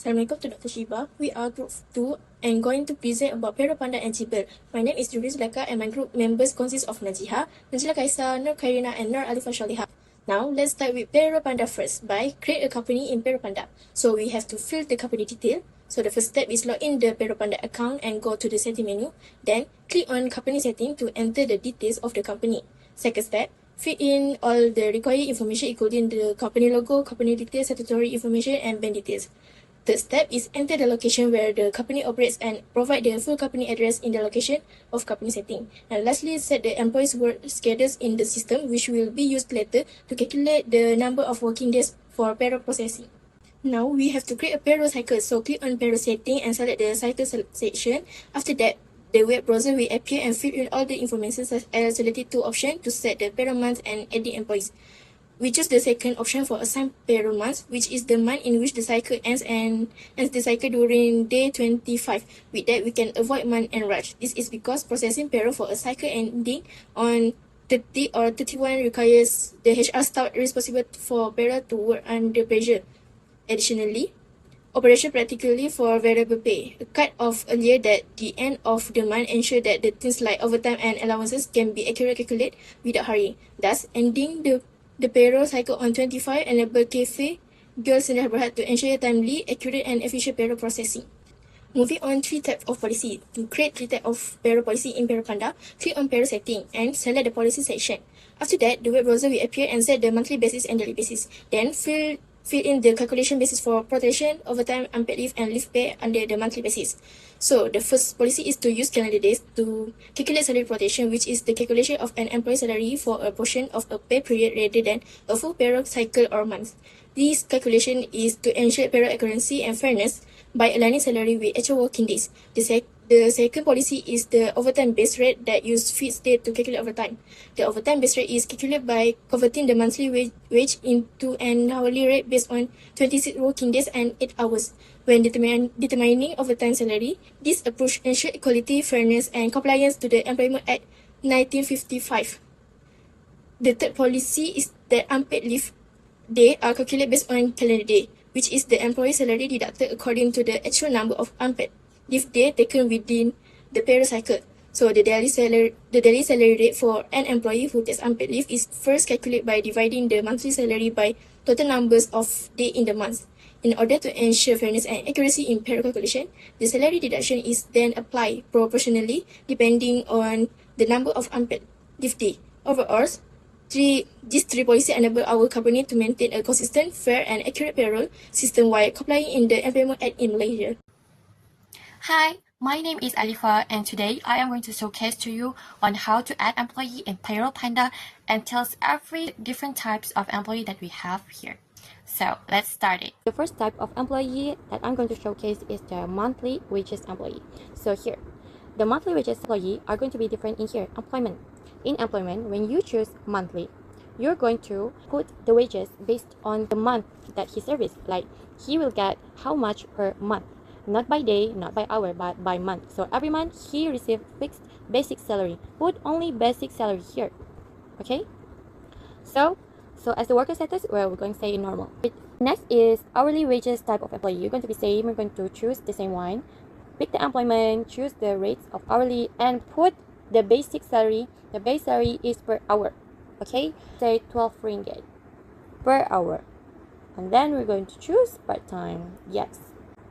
Assalamualaikum to Dr. Shiba. We are Group 2 and going to present about Payroll, Panda and Jibble. My name is Juris Laka and my group members consist of Najiha, Najila Kaisa, Nur Karina and Nur Alifa Shaliha. Now, let's start with Payroll Panda first by create a company in Payroll Panda. So we have to fill the company detail. So the first step is log in the Payroll Panda account and go to the setting menu. Then click on company setting to enter the details of the company. Second step, fill in all the required information including the company logo, company details, statutory information and bank details. Third step is enter the location where the company operates and provide the full company address in the location of company setting. And lastly, set the employees' work schedules in the system, which will be used later to calculate the number of working days for payroll processing. Now we have to create a payroll cycle, so click on payroll setting and select the cycle section. After that, the web browser will appear and fill in all the information as related to option to set the payroll month and adding employees. We choose the second option for assign payroll month, which is the month in which the cycle ends and ends the cycle during day 25. With that, we can avoid month end rush. This is because processing payroll for a cycle ending on 30 or 31 requires the HR staff responsible for payroll to work under pressure. Additionally, operation practically for variable pay. A cut off earlier than the end of the month ensure that the things like overtime and allowances can be accurately calculated without hurry. Thus, ending the payroll cycle on 25 enable Cafe Gyeoul Sendiri Berhad to ensure timely, accurate and efficient payroll processing. Moving on, 3 types of policy. To create 3 types of payroll policy in Payroll Panda, click on payroll setting and select the policy section. After that, the web browser will appear and set the monthly basis and daily basis. Then fill in the calculation basis for protection, overtime, unpaid leave and leave pay under the monthly basis. So the first policy is to use calendar days to calculate salary protection, which is the calculation of an employee's salary for a portion of a pay period rather than a full payroll cycle or month. This calculation is to ensure payroll accuracy and fairness by aligning salary with actual working days. The second policy is the overtime base rate that use fixed day to calculate overtime. The overtime base rate is calculated by converting the monthly wage into an hourly rate based on 26 working days and 8 hours. When determining overtime salary, this approach ensures equality, fairness, and compliance to the Employment Act 1955. The third policy is that unpaid leave day are calculated based on calendar day, which is the employee salary deducted according to the actual number of unpaid leave day taken within the payroll cycle. So the daily salary rate for an employee who takes unpaid leave is first calculated by dividing the monthly salary by total numbers of days in the month. In order to ensure fairness and accuracy in payroll calculation, the salary deduction is then applied proportionally depending on the number of unpaid leave days. Overall, these three policies enable our company to maintain a consistent, fair, and accurate payroll system while complying in the Employment Act in Malaysia. Hi, my name is Alifa and today I am going to showcase to you on how to add employee in Payroll Panda and tells every different types of employee that we have here. So let's start it. The first type of employee that I'm going to showcase is the monthly wages employee. So here, the monthly wages employee are going to be different in here. Employment. In employment, when you choose monthly, you're going to put the wages based on the month that he serviced. Like he will get how much per month. Not by day, not by hour, but by month. So every month he receives fixed basic salary. Put only basic salary here. Okay? So as the worker status, well, we're going to say normal. Next is hourly wages type of employee. You're going to be same. We're going to choose the same one. Pick the employment, choose the rates of hourly, and put the basic salary. The base salary is per hour. Okay? Say 12 ringgit per hour. And then we're going to choose part-time. Yes.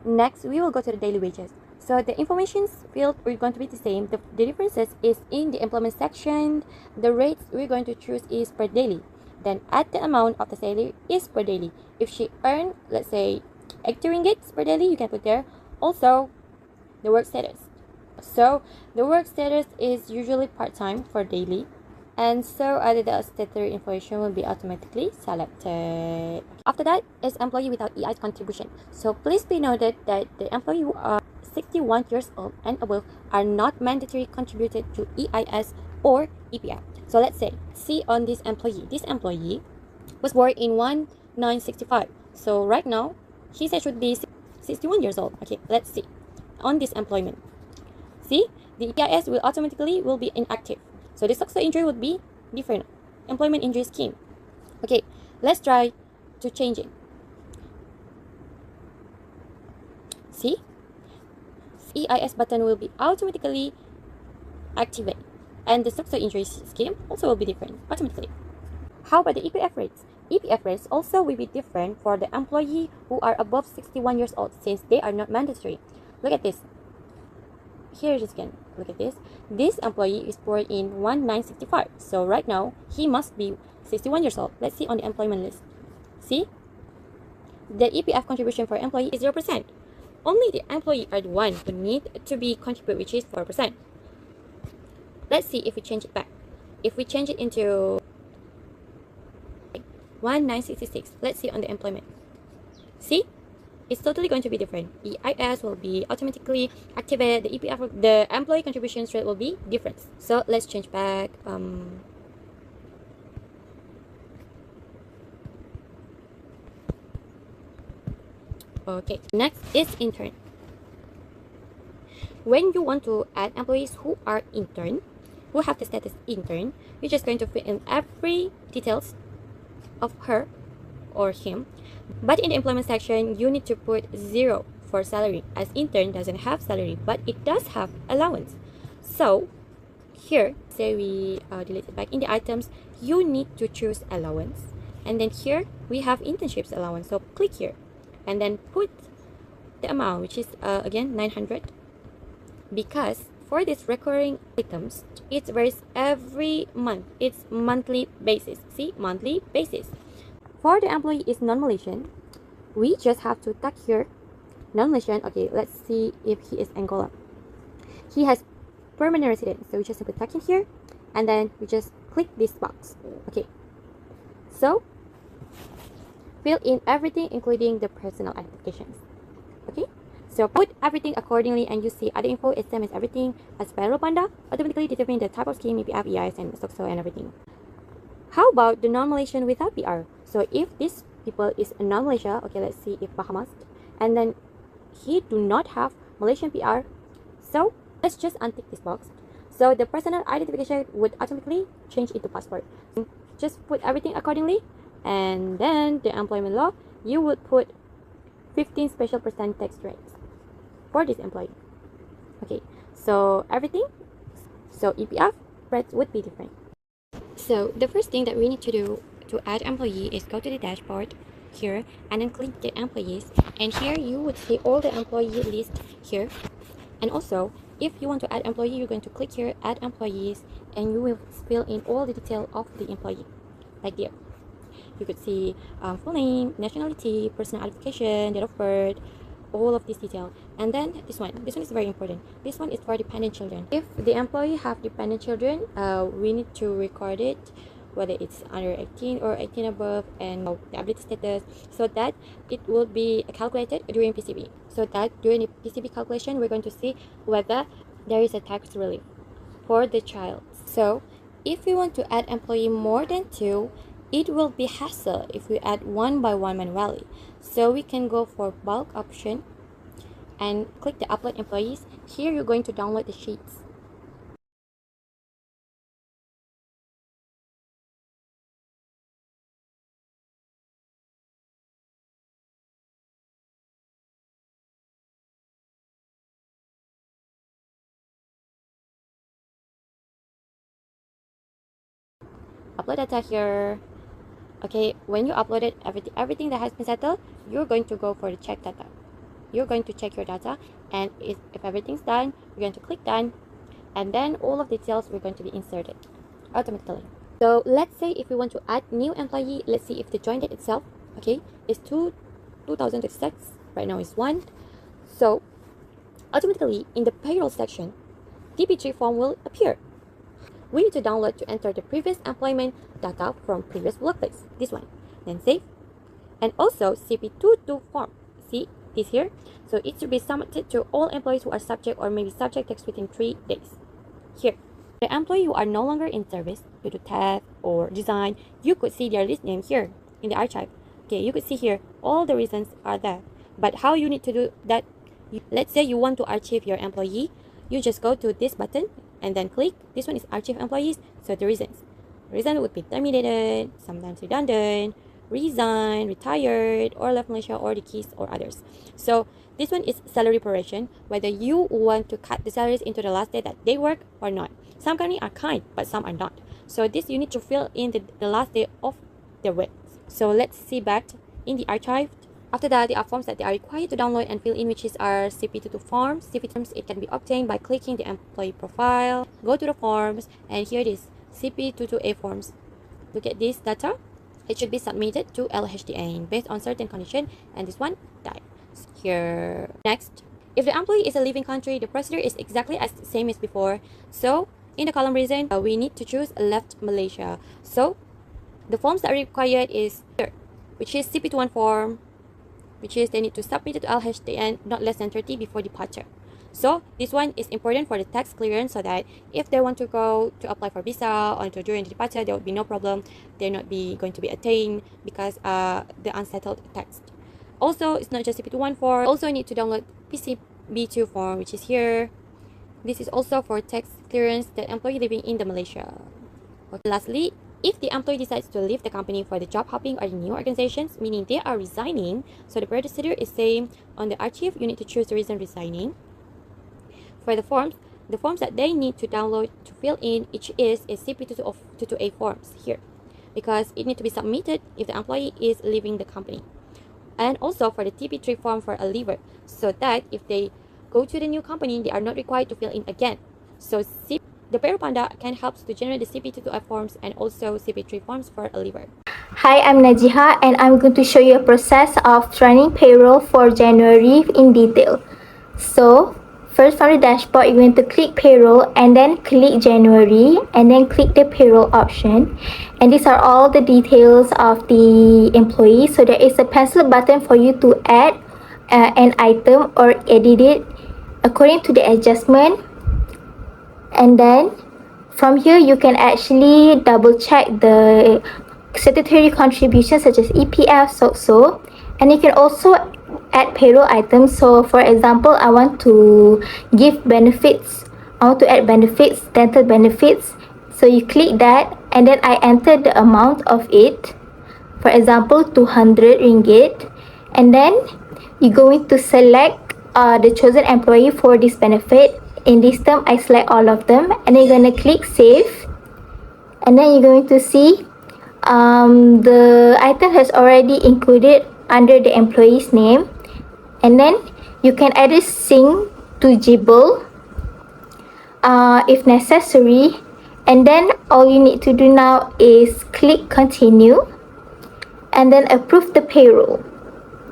Next, we will go to the daily wages. So the information field are going to be the same. The differences is in the employment section. The rates we're going to choose is per daily. Then add the amount of the salary is per daily. If she earned, let's say, 80 ringgit per daily, you can put there. Also, the work status. So the work status is usually part-time for daily. And so other the statutory information will be automatically selected. After that is employee without EI contribution. So please be noted that the employee who are 61 years old and above are not mandatory contributed to EIS or EPF. So let's say, see on this employee. This employee was born in 1965. So right now, he said should be 61 years old. Okay, let's see. On this employment. See, the EIS will automatically be inactive. So the successor injury would be different. Employment injury scheme. Okay, let's try to change it. See? EIS button will be automatically activated, and the social injury scheme also will be different automatically. How about the EPF rates? EPF rates also will be different for the employee who are above 61 years old, since they are not mandatory. Look at this. Here you can look at this. This employee is born in 1965, so right now he must be 61 years old. Let's see on the employment list. See, the EPF contribution for employee is 0%. Only the employee are the one who need to be contribute, which is 4%. Let's see if we change it back. If we change it into 1966, let's see on the employment. See, it's totally going to be different. EIS will be automatically activated. The EPF, the employee contributions rate will be different. So let's change back. Okay, next is intern. When you want to add employees who are intern, who have the status intern, you're just going to fill in every details of her or him. But in the employment section, you need to put 0 for salary, as intern doesn't have salary, but it does have allowance. So here, say we delete it back in the items, you need to choose allowance. And then here, we have internships allowance. So click here and then put the amount, which is again 900, because for these recurring items, it varies every month. It's monthly basis. See, monthly basis. For the employee is non-Malaysian, we just have to tag here non-Malaysian. Okay, let's see if he is Angola. He has permanent residence, so we just have to tag in here, and then we just click this box. Okay, so fill in everything including the personal identifications. Okay, so put everything accordingly, and you see other info is same as everything as Payroll Panda. Automatically determine the type of scheme, EPF, EIS, and SOCSO and everything. How about the non-Malaysian without PR? So if this people is a non-Malaysia, okay, let's see if Bahamas, and then he do not have Malaysian PR, so let's just untick this box. So the personal identification would automatically change into passport. Just put everything accordingly, and then the employment law, you would put 15 special percent tax rates for this employee. Okay, so everything, so EPF rates would be different. So the first thing that we need to do to add employee is go to the dashboard here and then click the employees, and here you would see all the employee list here. And also if you want to add employee, you're going to click here add employees, and you will fill in all the detail of the employee. Like there you could see full name, nationality, personal identification, date of birth, all of this detail. And then this one is very important. This one is for dependent children. If the employee have dependent children, we need to record it, whether it's under 18 or 18 above, and the ability status, so that it will be calculated during PCB. So that during the PCB calculation, we're going to see whether there is a tax relief for the child. So if we want to add employee more than 2, it will be hassle if we add one by one manually. So we can go for bulk option and click the upload employees. Here you're going to download the sheets. Upload data here. Okay, when you uploaded everything that has been settled, you're going to go for the check data. You're going to check your data, and if everything's done, you're going to click done, and then all of the details are going to be inserted automatically. So let's say if we want to add new employee, let's see if the join date itself, okay, is 2026. Right now is 1. So automatically in the payroll section, TP3 form will appear. We need to download to enter the previous employment data from previous workplace. This one. Then save. And also CP22 form. See this here? So it should be submitted to all employees who are subject or may be subject tax within 3 days. Here. The employee who are no longer in service due to theft or resign, you could see their list name here in the archive. Okay, you could see here all the reasons are there. But how you need to do that? Let's say you want to archive your employee, you just go to this button and then click. This one is archive employees. So the reason would be terminated, sometimes redundant, resigned, retired, or left Malaysia, or deceased, or others. So this one is salary proration, whether you want to cut the salaries into the last day that they work or not. Some companies are kind, but some are not. So this you need to fill in the last day of their work. So let's see back in the archive. After that, there are forms that they are required to download and fill in, which is our CP22 forms. CP forms, it can be obtained by clicking the employee profile, go to the forms, and here it is, CP22A forms. Look at this data. It should be submitted to LHDN based on certain condition, and this one died. Here. Next, if the employee is a living country, the procedure is exactly as same as before. So in the column reason, we need to choose left Malaysia. So the forms that are required is here, which is CP21 form, which is they need to submit it to LHDN not less than 30 before departure. So this one is important for the tax clearance, so that if they want to go to apply for visa or to during the departure, there will be no problem. They're not going to be attained because the unsettled tax. Also, it's not just CP21 form. Also, you need to download PCB2 form, which is here. This is also for tax clearance that employee living in the Malaysia. Okay. Lastly, if the employee decides to leave the company for the job hopping or the new organizations, meaning they are resigning, so the procedure is same. On the archive, you need to choose the reason resigning. For the forms that they need to download to fill in each is CP22A forms here, because it needs to be submitted if the employee is leaving the company. And also for the TP3 form for a leaver, so that if they go to the new company, they are not required to fill in again. So the Payroll Panda can help to generate the CP22F forms and also CP3 forms for a leaver. Hi, I'm Najiha and I'm going to show you a process of running payroll for January in detail. So first, from the dashboard, you're going to click payroll and then click January and then click the payroll option. And these are all the details of the employee. So there is a pencil button for you to add an item or edit it according to the adjustment. And then from here, you can actually double check the statutory contributions such as EPF, SOCSO, and you can also add payroll items. So for example, I want to give benefits. I want to add benefits, dental benefits. So you click that and then I enter the amount of it. For example, 200 ringgit. And then you're going to select the chosen employee for this benefit. In this term, I select all of them. And then you're going to click save. And then you're going to see the item has already included under the employee's name. And then you can either sync to Jibble if necessary. And then all you need to do now is click continue and then approve the payroll.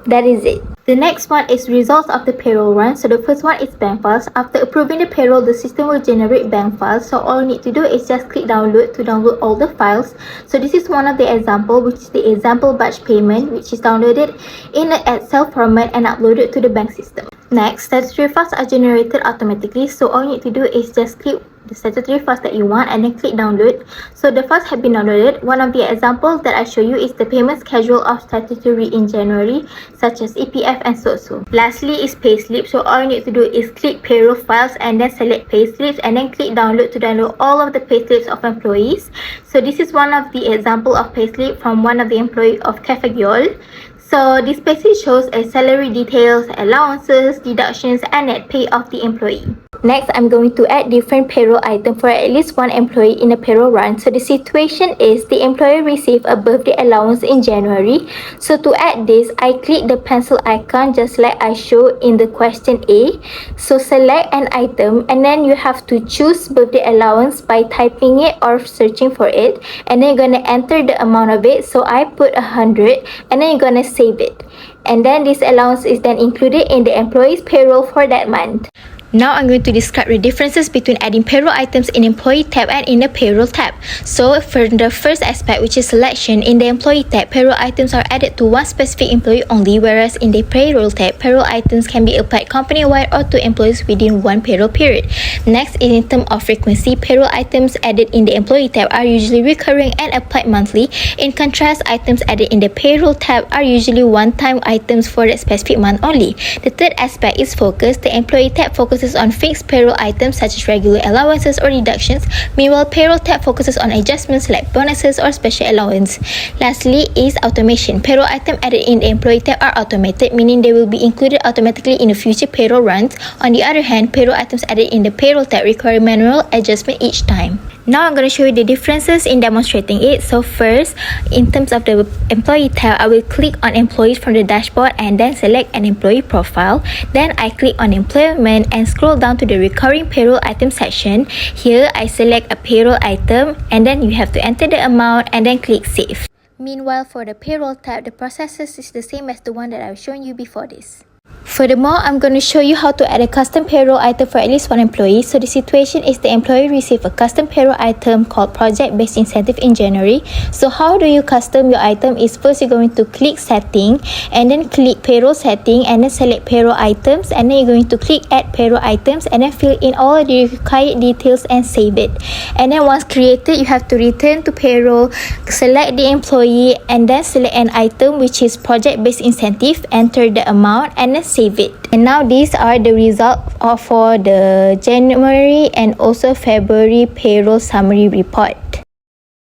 That is it. The next one is results of the payroll run. So the first one is bank files. After approving the payroll, the system will generate bank files. So all you need to do is just click download to download all the files. So this is one of the example, which is the example batch payment, which is downloaded in an Excel format and uploaded to the bank system. Next, statutory files are generated automatically. So all you need to do is just click the statutory files that you want and then click download. So the files have been downloaded. One of the examples that I show you is the payment schedule of statutory in January, such as EPF and SOCSO. Lastly is payslip. So all you need to do is click payroll files and then select payslips and then click download to download all of the payslips of employees. So this is one of the example of payslip from one of the employee of Cafe Gyeoul. So this payslip shows a salary details, allowances, deductions, and net pay of the employee. Next, I'm going to add different payroll item for at least one employee in a payroll run. So the situation is the employee received a birthday allowance in January. So to add this, I click the pencil icon just like I showed in the question A. So select an item and then you have to choose birthday allowance by typing it or searching for it. And then you're going to enter the amount of it. So I put 100 and then you're going to save it. And then this allowance is then included in the employee's payroll for that month. Now I'm going to describe the differences between adding payroll items in Employee tab and in the Payroll tab. So for the first aspect, which is selection, in the Employee tab, payroll items are added to one specific employee only, whereas in the Payroll tab, payroll items can be applied company-wide or to employees within one payroll period. Next, in terms of frequency, payroll items added in the Employee tab are usually recurring and applied monthly. In contrast, items added in the Payroll tab are usually one-time items for that specific month only. The third aspect is focus. The Employee tab focuses focuses on fixed payroll items such as regular allowances or deductions. Meanwhile, Payroll tab focuses on adjustments like bonuses or special allowance. Lastly is automation. Payroll items added in the Employee tab are automated, meaning they will be included automatically in the future payroll runs. On the other hand, payroll items added in the Payroll tab require manual adjustment each time. Now I'm going to show you the differences in demonstrating it. So first, in terms of the Employee tab, I will click on Employees from the dashboard and then select an employee profile. Then I click on Employment and scroll down to the Recurring Payroll Item section. Here, I select a payroll item and then you have to enter the amount and then click Save. Meanwhile, for the Payroll tab, the process is the same as the one that I've shown you before this. Furthermore, I'm going to show you how to add a custom payroll item for at least one employee. So the situation is the employee received a custom payroll item called project-based incentive in January. So how do you custom your item is first you're going to click setting and then click payroll setting and then select payroll items and then you're going to click add payroll items and then fill in all the required details and save it. And then once created, you have to return to payroll, select the employee and then select an item which is project-based incentive, enter the amount and then save it. And now these are the results for the January and also February payroll summary report.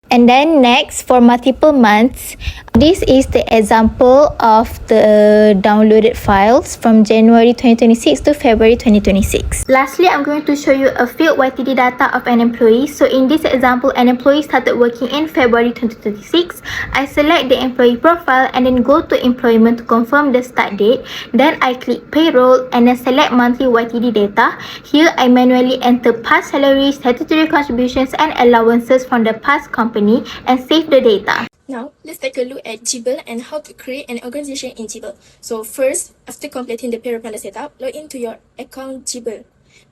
And then next, for multiple months, this is the example of the downloaded files from January 2026 to February 2026. Lastly, I'm going to show you a field YTD data of an employee. So in this example, an employee started working in February 2026. I select the employee profile and then go to employment to confirm the start date. Then I click payroll and then select monthly YTD data. Here, I manually enter past salaries, statutory contributions and allowances from the past company and save the data. Now, let's take a look at Jibble and how to create an organization in Jibble. So first, after completing the Payroll Panda setup, log into your account Jibble.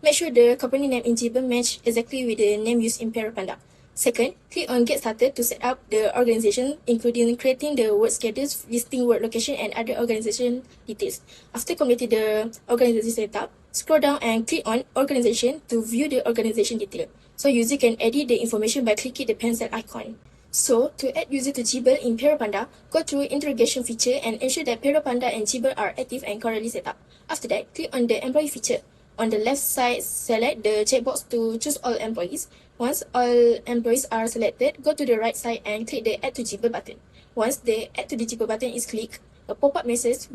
Make sure the company name in Jibble match exactly with the name used in Payroll Panda. Second, click on Get Started to set up the organization, including creating the work schedules, listing work location and other organization details. After completing the organization setup, scroll down and click on Organization to view the organization detail. So user can edit the information by clicking the pencil icon. So, to add user to Jibble in Payroll Panda, go through interrogation feature and ensure that Payroll Panda and Jibble are active and correctly set up. After that, click on the employee feature. On the left side, select the checkbox to choose all employees. Once all employees are selected, go to the right side and click the Add to Jibble button. Once the Add to the Jibble button is clicked, a pop-up message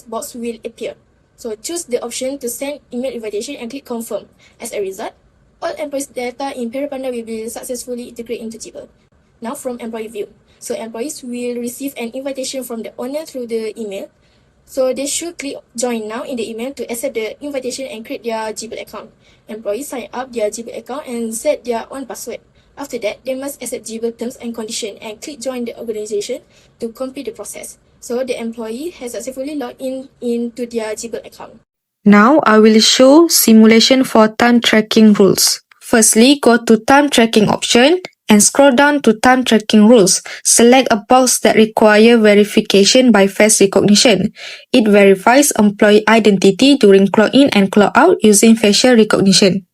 box will appear. So choose the option to send email invitation and click confirm. As a result, all employees' data in Payroll Panda will be successfully integrated into Jibble. Now from employee view. So employees will receive an invitation from the owner through the email. So they should click join now in the email to accept the invitation and create their Jibble account. Employees sign up their Jibble account and set their own password. After that, they must accept Jibble terms and conditions and click join the organization to complete the process. So the employee has successfully logged into their Jibble account. Now I will show simulation for time tracking rules. Firstly, go to time tracking option and scroll down to time tracking rules. Select a box that require verification by face recognition. It verifies employee identity during clock in and clock out using facial recognition.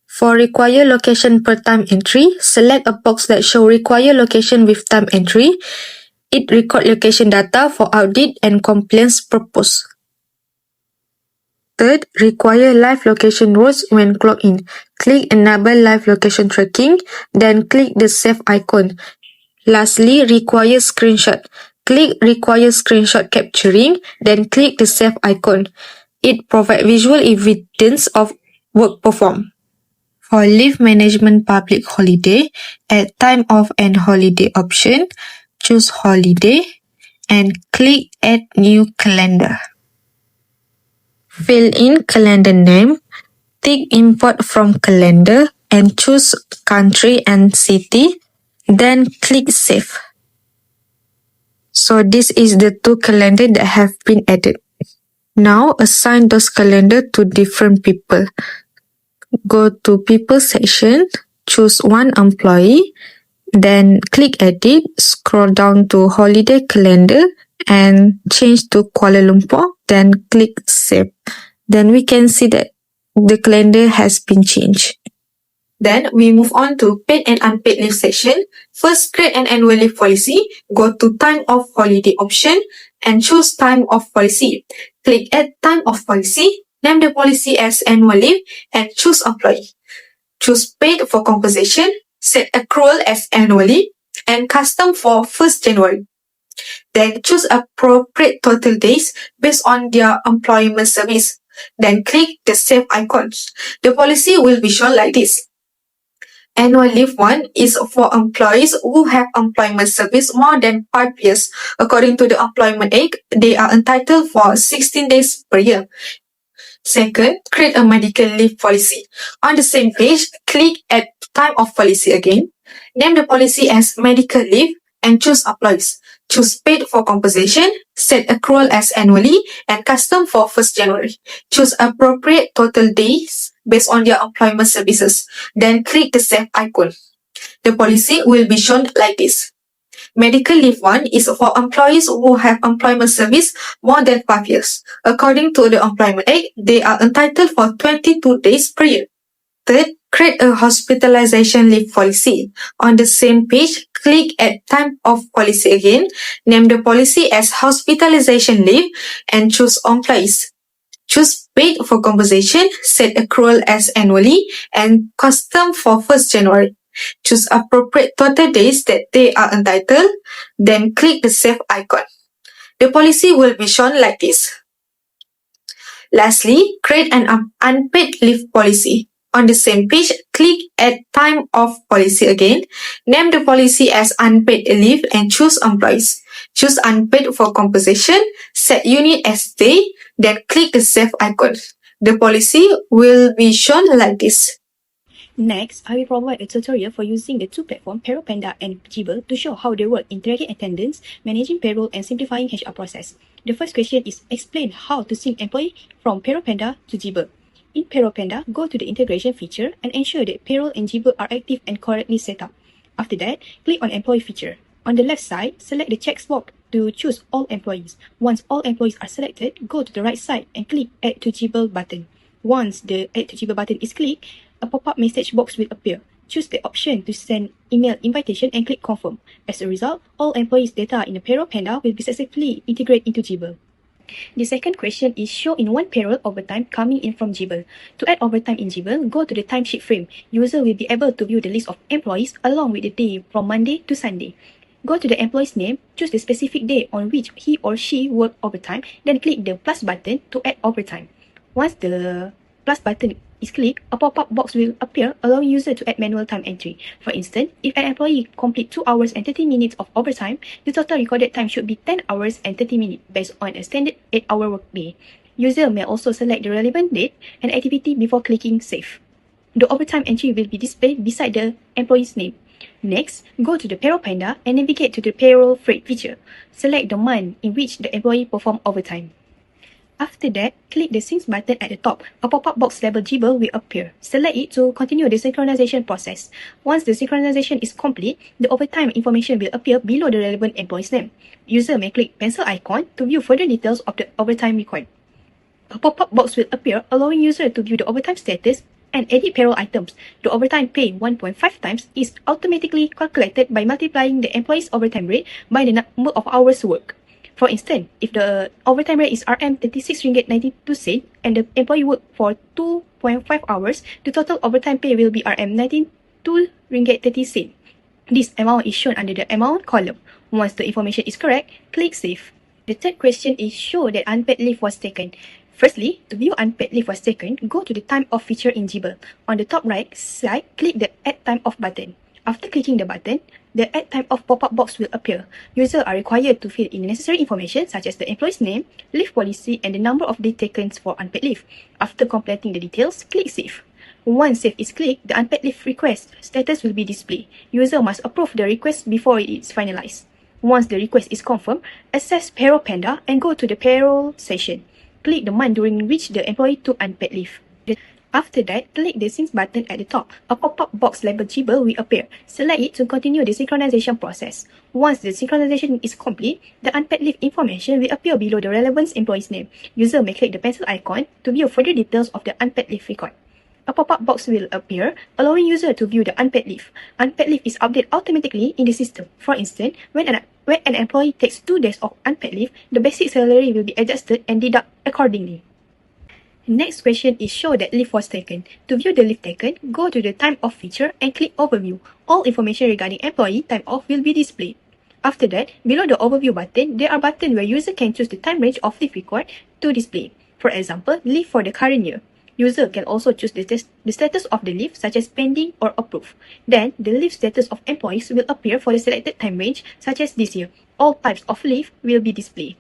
For require location per time entry, select a box that show require location with time entry. It record location data for audit and compliance purpose. Third, require live location rules when clock in. Click enable live location tracking, then click the save icon. Lastly, require screenshot. Click require screenshot capturing, then click the save icon. It provides visual evidence of work performed. For leave management public holiday, add time off and holiday option, choose holiday, and click add new calendar. Fill in calendar name, tick import from calendar and choose country and city, then click save. So this is the two calendar that have been added. Now assign those calendar to different people. Go to people section, choose one employee, then click edit, scroll down to holiday calendar and change to Kuala Lumpur, then click save. Then we can see that the calendar has been changed. Then we move on to paid and unpaid leave section. First, create an annual leave policy. Go to time off holiday option and choose time off policy. Click add time off policy, Name the policy as annual leave and choose employee. Choose paid for compensation, set accrual as annually, and custom for 1st January. Then choose appropriate total days based on their employment service. Then click the save icons. The policy will be shown like this. Annual leave 1 is for employees who have employment service more than 5 years. According to the Employment Act, they are entitled for 16 days per year. Second, create a medical leave policy. On the same page, click at time of policy again. Name the policy as medical leave and choose employees. Choose paid for compensation, set accrual as annually, and custom for 1st January. Choose appropriate total days based on their employment services. Then click the save icon. The policy will be shown like this. Medical leave 1 is for employees who have employment service more than 5 years. According to the Employment Act, they are entitled for 22 days per year. Third, create a hospitalization leave policy. On the same page, click at time of policy again, name the policy as hospitalization leave, and choose employees. Choose paid for compensation, set accrual as annually, and custom for 1st January. Choose appropriate total days that they are entitled, then click the save icon. The policy will be shown like this. Lastly, create an unpaid leave policy. On the same page, click at time of policy again, name the policy as unpaid leave and choose employees. Choose unpaid for compensation, set unit as day, then click the save icon. The policy will be shown like this. Next, I will provide a tutorial for using the two platforms Payroll Panda and Jibble to show how they work in tracking attendance, managing payroll, and simplifying HR process. The first question is explain how to sync employee from Payroll Panda to Jibble. In Payroll Panda, go to the integration feature and ensure that Payroll and Jibble are active and correctly set up. After that, click on Employee feature. On the left side, select the checkbox to choose all employees. Once all employees are selected, go to the right side and click Add to Jibble button. Once the Add to Jibble button is clicked, a pop-up message box will appear. Choose the option to send email invitation and click Confirm. As a result, all employees' data in the Payroll Panda will be successfully integrated into Jibble. The second question is show in one payroll overtime coming in from Jibble. To add overtime in Jibble, go to the timesheet frame. User will be able to view the list of employees along with the day from Monday to Sunday. Go to the employee's name, choose the specific day on which he or she worked overtime, then click the plus button to add overtime. Once the plus button is clicked, a pop-up box will appear allowing user to add manual time entry. For instance, if an employee complete 2 hours and 30 minutes of overtime, the total recorded time should be 10 hours and 30 minutes based on a standard 8-hour workday. User may also select the relevant date and activity before clicking Save. The overtime entry will be displayed beside the employee's name. Next, go to the Payroll Panda and navigate to the Payroll Freight feature. Select the month in which the employee performed overtime. After that, click the Sync button at the top. A pop-up box labeled Jibble will appear. Select it to continue the synchronization process. Once the synchronization is complete, the overtime information will appear below the relevant employee's name. User may click pencil icon to view further details of the overtime required. A pop-up box will appear allowing user to view the overtime status and edit payroll items. The overtime pay 1.5 times is automatically calculated by multiplying the employee's overtime rate by the number of hours worked. For instance, if the overtime rate is Rm 36 ringgit 92 cent and the employee worked for 2.5 hours, the total overtime pay will be Rm 92 ringgit 30 cent. This amount is shown under the amount column. Once the information is correct, click Save. The third question is show that unpaid leave was taken. Firstly, to view unpaid leave was taken, go to the time off feature in Jibble. On the top right side, click the Add Time Off button. After clicking the button, the Add Time Off pop-up box will appear. Users are required to fill in necessary information such as the employee's name, leave policy, and the number of days taken for unpaid leave. After completing the details, click Save. Once Save is clicked, the unpaid leave request status will be displayed. User must approve the request before it is finalized. Once the request is confirmed, access Payroll Panda and go to the payroll session. Click the month during which the employee took unpaid leave. After that, click the Sync button at the top. A pop-up box labeled Jibble will appear. Select it to continue the synchronization process. Once the synchronization is complete, the unpaid leave information will appear below the relevant employee's name. User may click the pencil icon to view further details of the unpaid leave record. A pop-up box will appear, allowing user to view the unpaid leave. Unpaid leave is updated automatically in the system. For instance, when an employee takes 2 days of unpaid leave, the basic salary will be adjusted and deducted accordingly. Next question is show that leave was taken. To view the leave taken, go to the time off feature and click overview. All information regarding employee time off will be displayed. After that, below the overview button, there are buttons where user can choose the time range of leave required to display. For example, leave for the current year. User can also choose the status of the leave such as pending or approved. Then, the leave status of employees will appear for the selected time range such as this year. All types of leave will be displayed.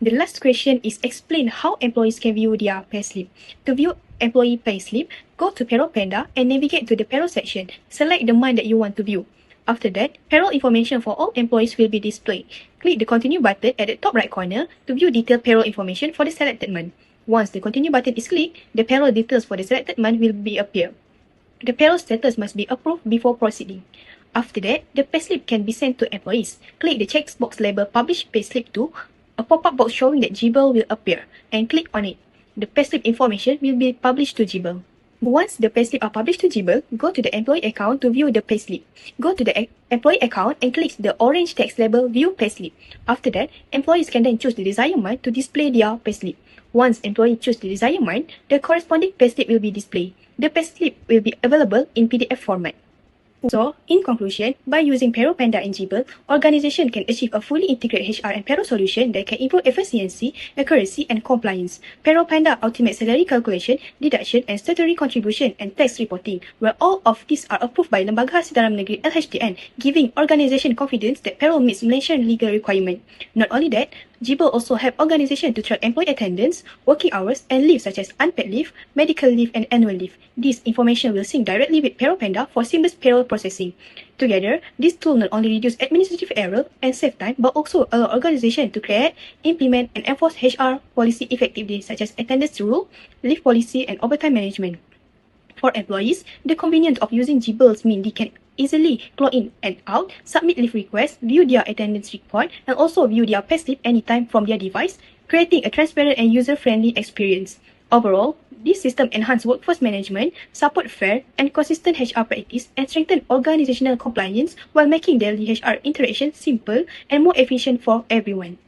The last question is explain how employees can view their payslip. To view employee payslip, go to Payroll Panda and navigate to the Payroll section. Select the month that you want to view. After that, payroll information for all employees will be displayed. Click the Continue button at the top right corner to view detailed payroll information for the selected month. Once the Continue button is clicked, the payroll details for the selected month will appear. The payroll status must be approved before proceeding. After that, the payslip can be sent to employees. Click the checkbox label Publish Payslip to. A pop-up box showing that Jibble will appear and click on it. The payslip information will be published to Jibble. Once the payslip are published to Jibble, go to the employee account to view the payslip. Go to the employee account and click the orange text label View Payslip. After that, employees can then choose the desired month to display their payslip. Once employee choose the desired month, the corresponding payslip will be displayed. The payslip will be available in PDF format. So, in conclusion, by using Payroll Panda and Jibble, organization can achieve a fully integrated HR and payroll solution that can improve efficiency, accuracy, and compliance. Payroll Panda automates salary calculation, deduction, and statutory contribution and tax reporting, where all of these are approved by Lembaga Hasil Negeri (LHDN), giving organization confidence that payroll meets Malaysian legal requirement. Not only that, Jibble also help organization to track employee attendance, working hours, and leave such as unpaid leave, medical leave, and annual leave. This information will sync directly with Payroll Panda for seamless payroll processing. Together, this tool not only reduce administrative error and save time, but also allow organization to create, implement, and enforce HR policy effectively, such as attendance rule, leave policy, and overtime management. For employees, the convenience of using Jibble means they can easily clock in and out, submit leave requests, view their attendance report, and also view their payslip anytime from their device, creating a transparent and user-friendly experience. Overall, this system enhances workforce management, support fair and consistent HR practice, and strengthen organizational compliance while making daily HR interaction simple and more efficient for everyone.